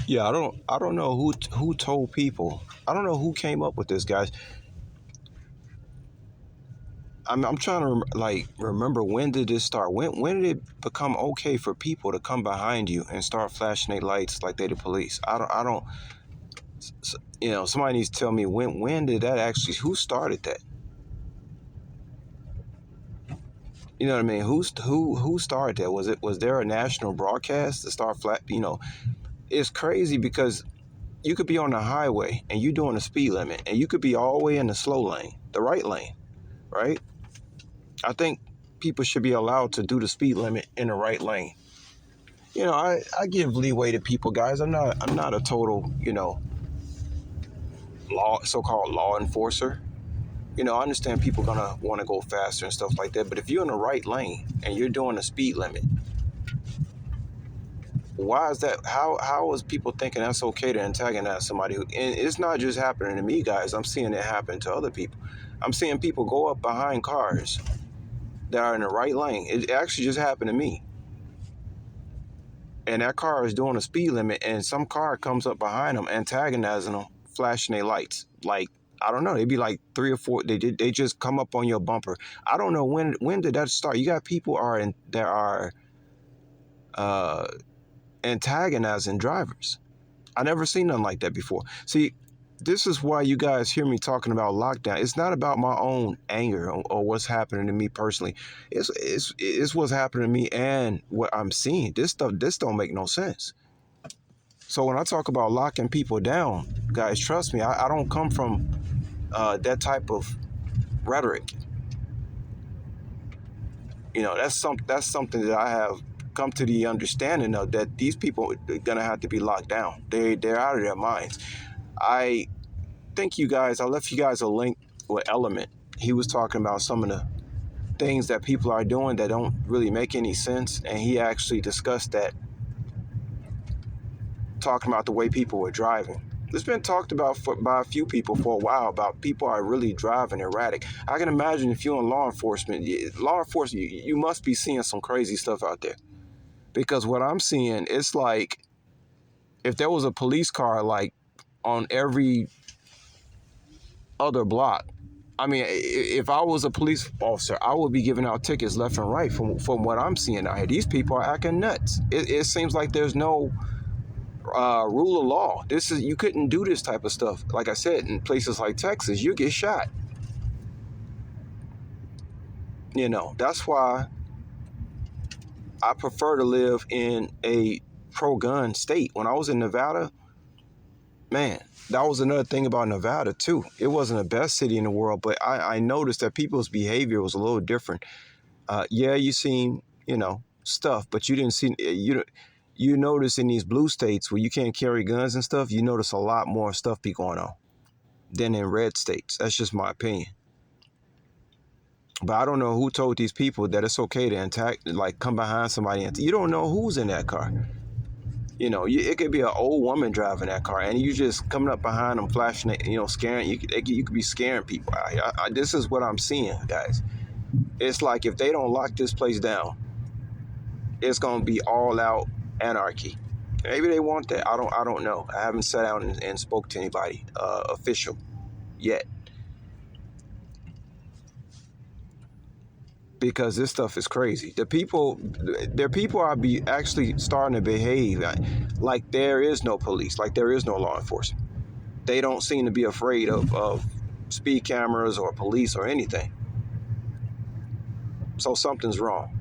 Yeah, I don't know who told people. I don't know who came up with this, guys. I'm trying to remember, when did this start? When did it become okay for people to come behind you and start flashing their lights like they the police? I don't. Somebody needs to tell me when did that actually? Who started that? You know what I mean? Who started that? Was there a national broadcast to start flat? It's crazy because you could be on the highway and you doing the speed limit, and you could be all the way in the slow lane, the right lane, right? I think people should be allowed to do the speed limit in the right lane. I give leeway to people, guys. I'm not a total, so-called law enforcer. I understand people gonna want to go faster and stuff like that, but if you're in the right lane and you're doing the speed limit, why is that? How is people thinking that's okay to antagonize somebody? And it's not just happening to me, guys. I'm seeing it happen to other people. I'm seeing people go up behind cars that are in the right lane. It actually just happened to me. And that car is doing a speed limit, and some car comes up behind them, antagonizing them, flashing their lights. Like, I don't know, they'd be like three or four. They just come up on your bumper. I don't know when did that start. You got people that are uh, antagonizing drivers. I never seen nothing like that before. See, this is why you guys hear me talking about lockdown. It's not about my own anger or what's happening to me personally. It's what's happening to me and what I'm seeing. This don't make no sense. So when I talk about locking people down, guys, trust me, I don't come from that type of rhetoric. That's something that I have come to the understanding of, that these people are gonna have to be locked down. They're out of their minds. I think I left you guys a link with Element. He was talking about some of the things that people are doing that don't really make any sense, and he actually discussed that, talking about the way people were driving. It's been talked about by a few people for a while, about people are really driving erratic. I can imagine if you're in law enforcement, you must be seeing some crazy stuff out there. Because what I'm seeing, it's like if there was a police car like on every other block. I mean, if I was a police officer, I would be giving out tickets left and right from what I'm seeing out here. These people are acting nuts. It seems like there's no rule of law. You couldn't do this type of stuff. Like I said, in places like Texas, you get shot. That's why I prefer to live in a pro-gun state. When I was in Nevada, man, that was another thing about Nevada too. It wasn't the best city in the world, but I noticed that people's behavior was a little different. Yeah, you seen, stuff, but you didn't see, you notice in these blue states where you can't carry guns and stuff, you notice a lot more stuff be going on than in red states. That's just my opinion. But I don't know who told these people that it's okay to come behind somebody, and you don't know who's in that car. It could be an old woman driving that car, and you just coming up behind them, flashing it, scaring. You could be scaring people. This is what I'm seeing, guys. It's like if they don't lock this place down, it's gonna be all out anarchy. Maybe they want that. I don't know. I haven't sat down and spoke to anybody official yet, because this stuff is crazy. Their people are actually starting to behave like there is no police, like there is no law enforcement. They don't seem to be afraid of speed cameras or police or anything. So something's wrong,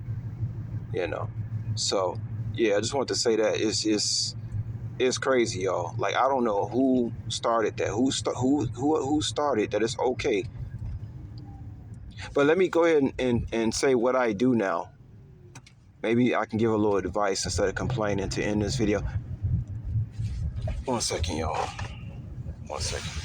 So yeah, I just wanted to say that it's crazy, y'all. Like, I don't know who started that. Who started that? It's okay. But let me go ahead and say what I do now. Maybe I can give a little advice instead of complaining to end this video. 1 second, y'all. 1 second.